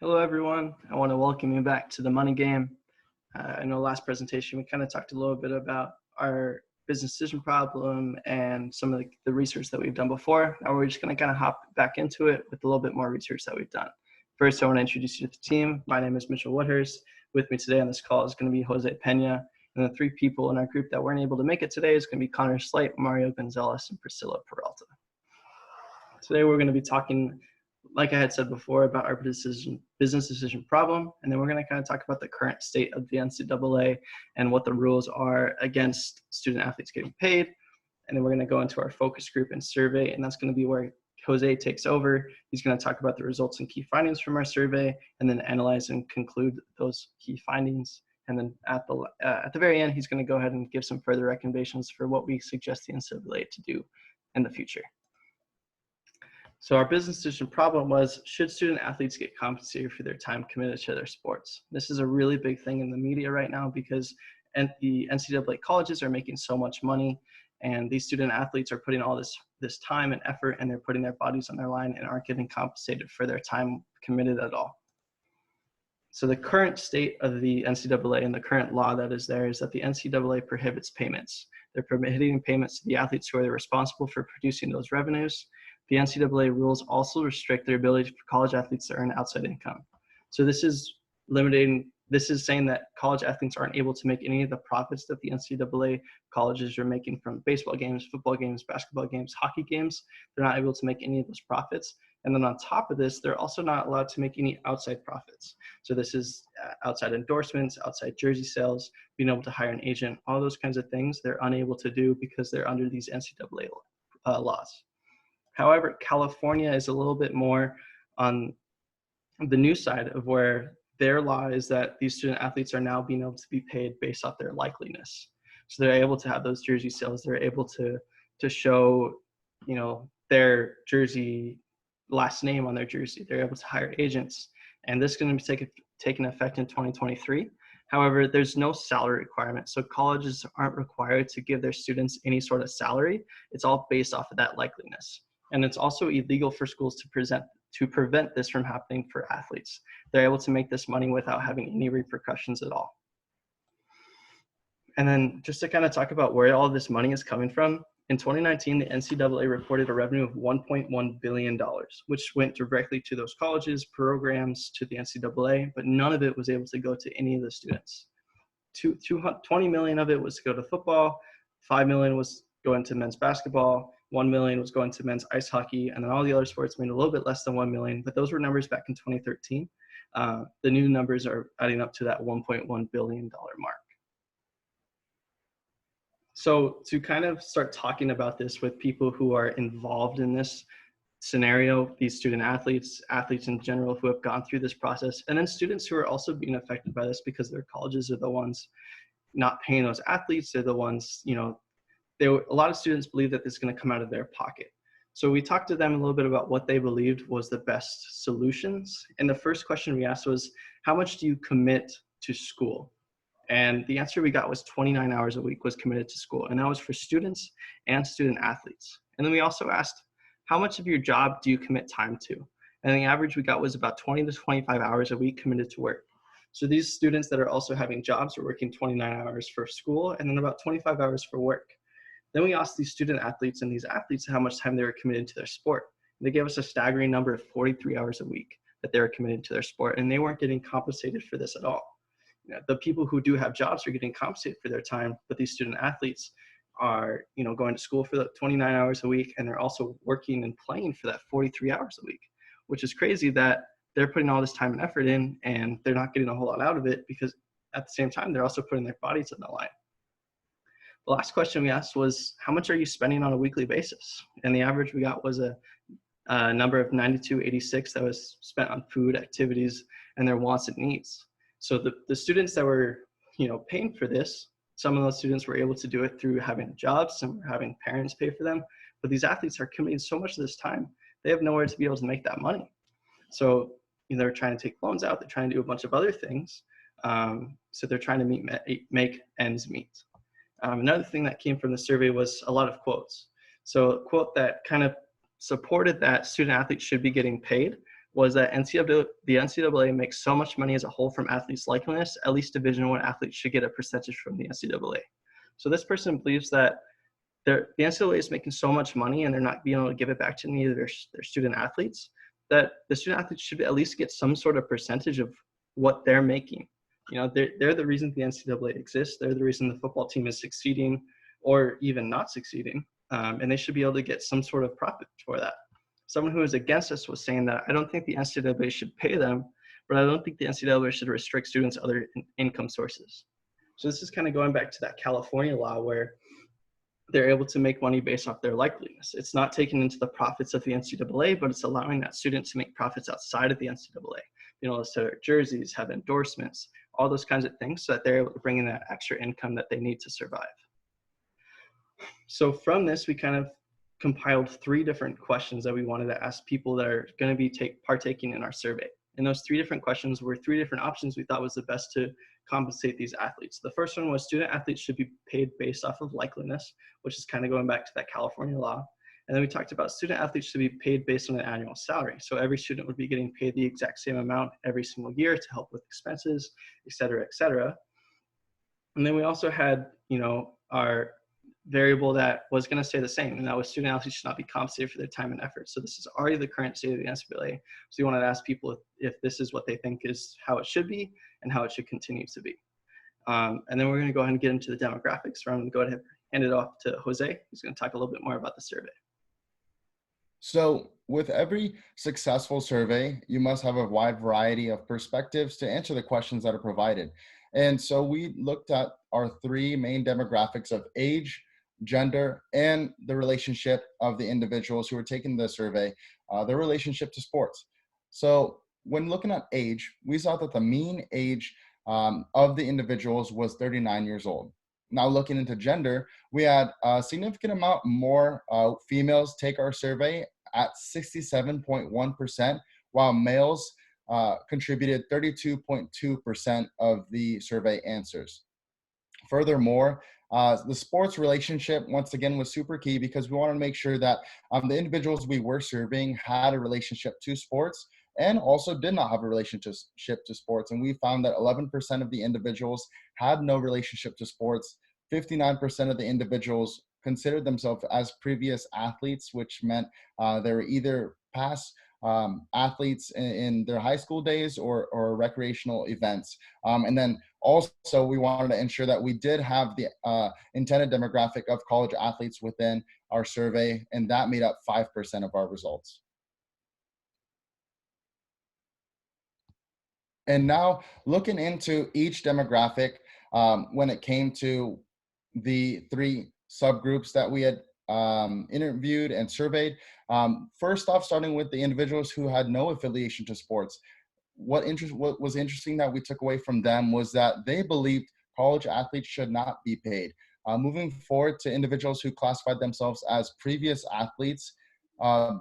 Hello, everyone. I want to welcome you back to the Money Game. I know last presentation we kind of talked a little bit about our business decision problem and some of the research that we've done before. Now we're just going to kind of hop back into it with a little bit more research that we've done. First, I want to introduce you to the team. My name is Mitchell Woodhurst. With me today on this call is going to be Jose Pena. And the three people in our group that weren't able to make it today is going to be Connor Slight, Mario Gonzalez, and Priscilla Peralta. Today we're going to be talking, like I had said before, about our business decision problem, and then we're going to kind of talk about the current state of the NCAA and what the rules are against student athletes getting paid. And then we're going to go into our focus group and survey, and that's going to be where Jose takes over. He's going to talk about the results and key findings from our survey, and then analyze and conclude those key findings. And then at the very end, he's going to go ahead and give some further recommendations for what we suggest the NCAA to do in the future. So our business decision problem was, should student athletes get compensated for their time committed to their sports? This is a really big thing in the media right now because the NCAA colleges are making so much money, and these student athletes are putting all this time and effort, and they're putting their bodies on their line and aren't getting compensated for their time committed at all. So the current state of the NCAA and the current law that is there is that the NCAA prohibits payments. They're prohibiting payments to the athletes who are responsible for producing those revenues. The NCAA rules also restrict their ability for college athletes to earn outside income. So this is saying that college athletes aren't able to make any of the profits that the NCAA colleges are making from baseball games, football games, basketball games, hockey games. They're not able to make any of those profits. And then on top of this, they're also not allowed to make any outside profits. So this is outside endorsements, outside jersey sales, being able to hire an agent, all those kinds of things they're unable to do because they're under these NCAA laws. However, California is a little bit more on the new side of where their law is that these student athletes are now being able to be paid based off their likeliness. So they're able to have those jersey sales. They're able to show, their jersey last name on their jersey. They're able to hire agents. And this is going to be taking effect in 2023. However, there's no salary requirement. So colleges aren't required to give their students any sort of salary. It's all based off of that likeliness. And it's also illegal for schools to prevent this from happening for athletes. They're able to make this money without having any repercussions at all. And then just to kind of talk about where all this money is coming from, in 2019, the NCAA reported a revenue of $1.1 billion, which went directly to those colleges, programs, to the NCAA, but none of it was able to go to any of the students. 20 million of it was to go to football, 5 million was going to men's basketball, 1 million was going to men's ice hockey, and then all the other sports made a little bit less than 1 million, but those were numbers back in 2013. The new numbers are adding up to that $1.1 billion mark. So to kind of start talking about this with people who are involved in this scenario, these student athletes in general who have gone through this process, and then students who are also being affected by this because their colleges are the ones not paying those athletes. They're the ones, a lot of students believe that this is going to come out of their pocket. So we talked to them a little bit about what they believed was the best solutions. And the first question we asked was, how much do you commit to school? And the answer we got was 29 hours a week was committed to school. And that was for students and student athletes. And then we also asked, how much of your job do you commit time to? And the average we got was about 20 to 25 hours a week committed to work. So these students that are also having jobs are working 29 hours for school and then about 25 hours for work. Then we asked these student athletes and these athletes how much time they were committed to their sport. And they gave us a staggering number of 43 hours a week that they were committed to their sport, and they weren't getting compensated for this at all. The people who do have jobs are getting compensated for their time, but these student athletes are, going to school for the 29 hours a week, and they're also working and playing for that 43 hours a week, which is crazy that they're putting all this time and effort in, and they're not getting a whole lot out of it because at the same time, they're also putting their bodies on the line. The last question we asked was, how much are you spending on a weekly basis? And the average we got was a number of $92.86 that was spent on food, activities, and their wants and needs. So the students that were, paying for this, some of those students were able to do it through having jobs, some were having parents pay for them. But these athletes are committing so much of this time, they have nowhere to be able to make that money. So they're trying to take loans out, they're trying to do a bunch of other things. So they're trying to make ends meet. Another thing that came from the survey was a lot of quotes. So a quote that kind of supported that student athletes should be getting paid was that the NCAA makes so much money as a whole from athletes' likeliness, at least Division I athletes should get a percentage from the NCAA. So this person believes that the NCAA is making so much money and they're not being able to give it back to any of their student athletes, that the student athletes should at least get some sort of percentage of what they're making. You know, they're the reason the NCAA exists. They're the reason the football team is succeeding or even not succeeding. And they should be able to get some sort of profit for that. Someone who was against us was saying that I don't think the NCAA should pay them, but I don't think the NCAA should restrict students' other income sources. So this is kind of going back to that California law where they're able to make money based off their likeliness. It's not taken into the profits of the NCAA, but it's allowing that student to make profits outside of the NCAA. You know, sell their jerseys, have endorsements, all those kinds of things, so that they're able to bring in that extra income that they need to survive. So from this, we kind of compiled 3 different questions that we wanted to ask people that are going to be partaking in our survey. And those 3 different questions were 3 different options we thought was the best to compensate these athletes. The first one was student athletes should be paid based off of likeliness, which is kind of going back to that California law. And then we talked about student athletes should be paid based on an annual salary. So every student would be getting paid the exact same amount every single year to help with expenses, et cetera, et cetera. And then we also had, you know, our variable that was going to stay the same, and that was student athletes should not be compensated for their time and effort. So this is already the current state of the NCAA. So we wanted to ask people if this is what they think is how it should be and how it should continue to be. And then we're going to go ahead and get into the demographics. So I'm going to go ahead and hand it off to Jose, who's going to talk a little bit more about the survey. So with every successful survey, you must have a wide variety of perspectives to answer the questions that are provided. And so we looked at our 3 main demographics of age, gender, and the relationship of the individuals who were taking the survey, their relationship to sports. So when looking at age, we saw that the mean age of the individuals was 39 years old. Now looking into gender, we had a significant amount more females take our survey at 67.1%, while males contributed 32.2% of the survey answers. Furthermore, the sports relationship, once again, was super key because we wanted to make sure that the individuals we were serving had a relationship to sports and also did not have a relationship to sports. And we found that 11% of the individuals had no relationship to sports. 59% of the individuals considered themselves as previous athletes, which meant they were either past athletes in their high school days or recreational events. And then also we wanted to ensure that we did have the intended demographic of college athletes within our survey, and that made up 5% of our results. And now looking into each demographic, when it came to the 3 subgroups that we had interviewed and surveyed. First off, starting with the individuals who had no affiliation to sports. What was interesting that we took away from them was that they believed college athletes should not be paid. Moving forward to individuals who classified themselves as previous athletes,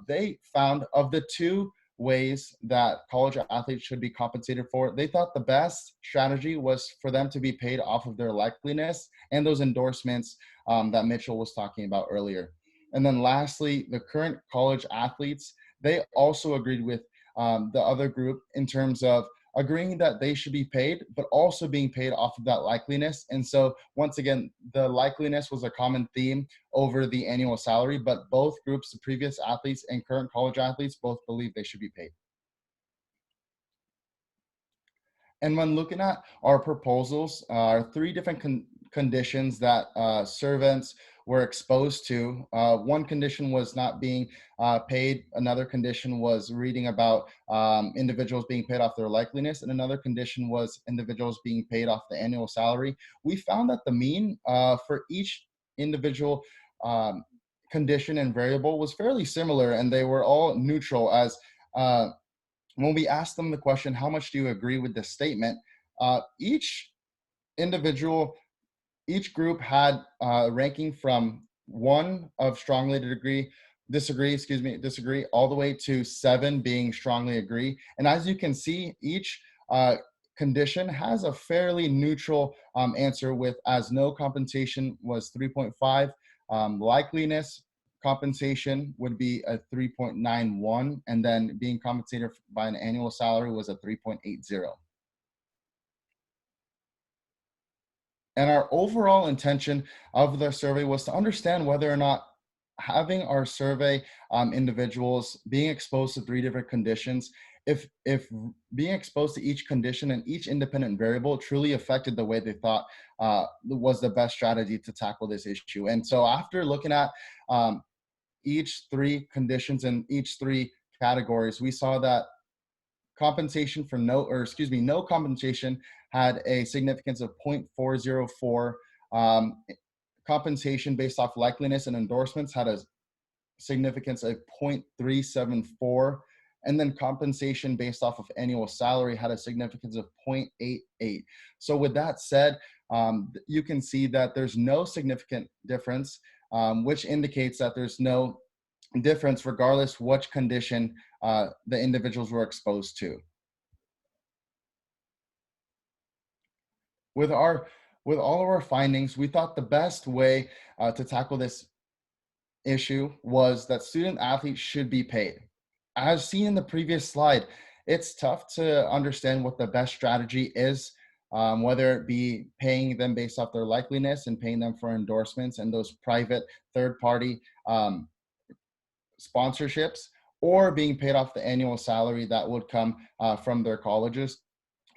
they found of the 2 ways that college athletes should be compensated for, they thought the best strategy was for them to be paid off of their likeliness and those endorsements that Mitchell was talking about earlier. And then lastly, the current college athletes, they also agreed with the other group in terms of agreeing that they should be paid, but also being paid off of that likeliness. And so once again, the likeliness was a common theme over the annual salary, but both groups, the previous athletes and current college athletes, both believe they should be paid. And when looking at our proposals, our 3 different conditions that servants were exposed to. One condition was not being paid. Another condition was reading about individuals being paid off their likeliness. And another condition was individuals being paid off the annual salary. We found that the mean for each individual condition and variable was fairly similar, and they were all neutral as when we asked them the question, how much do you agree with this statement? Each group had ranking from 1 of strongly disagree, all the way to 7 being strongly agree. And as you can see, each condition has a fairly neutral answer with as no compensation was 3.5, likeliness compensation would be a 3.91, and then being compensated by an annual salary was a 3.80. And our overall intention of the survey was to understand whether or not having our survey individuals being exposed to three different conditions, if being exposed to each condition and each independent variable truly affected the way they thought was the best strategy to tackle this issue. And so after looking at each three conditions and each three categories, we saw that compensation for no compensation had a significance of 0.404. Compensation based off likeliness and endorsements had a significance of 0.374. And then compensation based off of annual salary had a significance of 0.88. So with that said, you can see that there's no significant difference, which indicates that there's no difference regardless which condition the individuals were exposed to. With all of our findings, we thought the best way to tackle this issue was that student athletes should be paid. As seen in the previous slide, it's tough to understand what the best strategy is, whether it be paying them based off their likeliness and paying them for endorsements and those private third-party sponsorships, or being paid off the annual salary that would come from their colleges.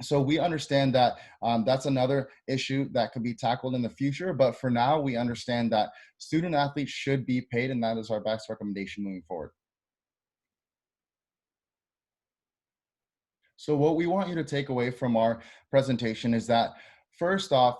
So we understand that that's another issue that could be tackled in the future. But for now, we understand that student athletes should be paid, and that is our best recommendation moving forward. So what we want you to take away from our presentation is that, first off,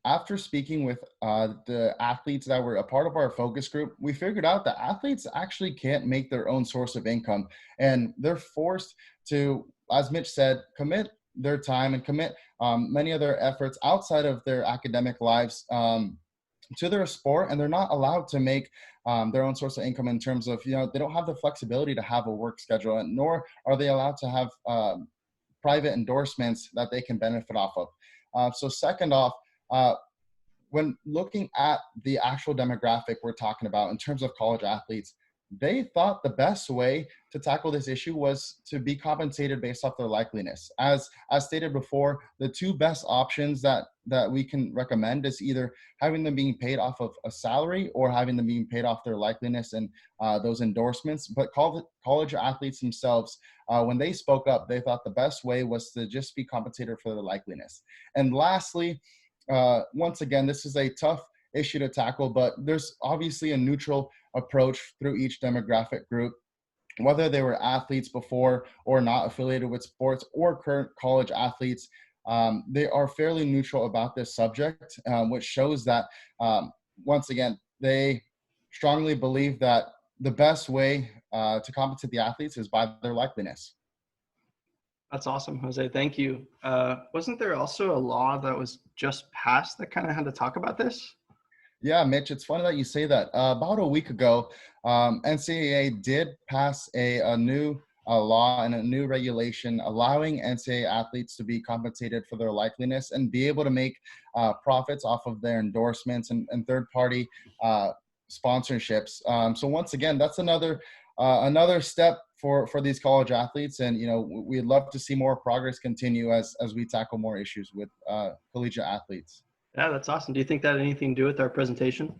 after speaking with the athletes that were a part of our focus group, we figured out that athletes actually can't make their own source of income, and they're forced to, as Mitch said, commit their time and commit many of their efforts outside of their academic lives to their sport, and they're not allowed to make their own source of income in terms of, they don't have the flexibility to have a work schedule, and nor are they allowed to have private endorsements that they can benefit off of. So second off, when looking at the actual demographic we're talking about in terms of college athletes, they thought the best way to tackle this issue was to be compensated based off their likeliness. As stated before, the two best options that we can recommend is either having them being paid off of a salary or having them being paid off their likeliness and those endorsements. But college athletes themselves, when they spoke up, they thought the best way was to just be compensated for their likeliness. And lastly, once again, this is a tough issue to tackle, but there's obviously a neutral approach through each demographic group, whether they were athletes before or not affiliated with sports or current college athletes. They are fairly neutral about this subject, which shows that, once again, they strongly believe that the best way to compensate the athletes is by their likeliness. That's awesome, Jose. Thank you. Wasn't there also a law that was just passed that kind of had to talk about this? Yeah, Mitch, it's funny that you say that. About a week ago, NCAA did pass a new law and a new regulation allowing NCAA athletes to be compensated for their likeliness and be able to make profits off of their endorsements and third-party sponsorships. So once again, that's another step for these college athletes, and we'd love to see more progress continue as we tackle more issues with collegiate athletes. Yeah, that's awesome. Do you think that had anything to do with our presentation?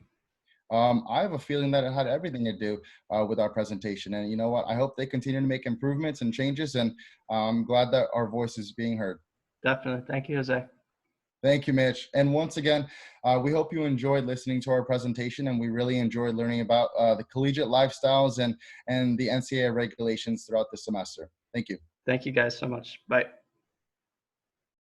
I have a feeling that it had everything to do with our presentation, and you know what? I hope they continue to make improvements and changes, and I'm glad that our voice is being heard. Definitely. Thank you, Jose. Thank you, Mitch. And once again, we hope you enjoyed listening to our presentation, and we really enjoyed learning about the collegiate lifestyles and the NCAA regulations throughout the semester. Thank you. Thank you guys so much. Bye.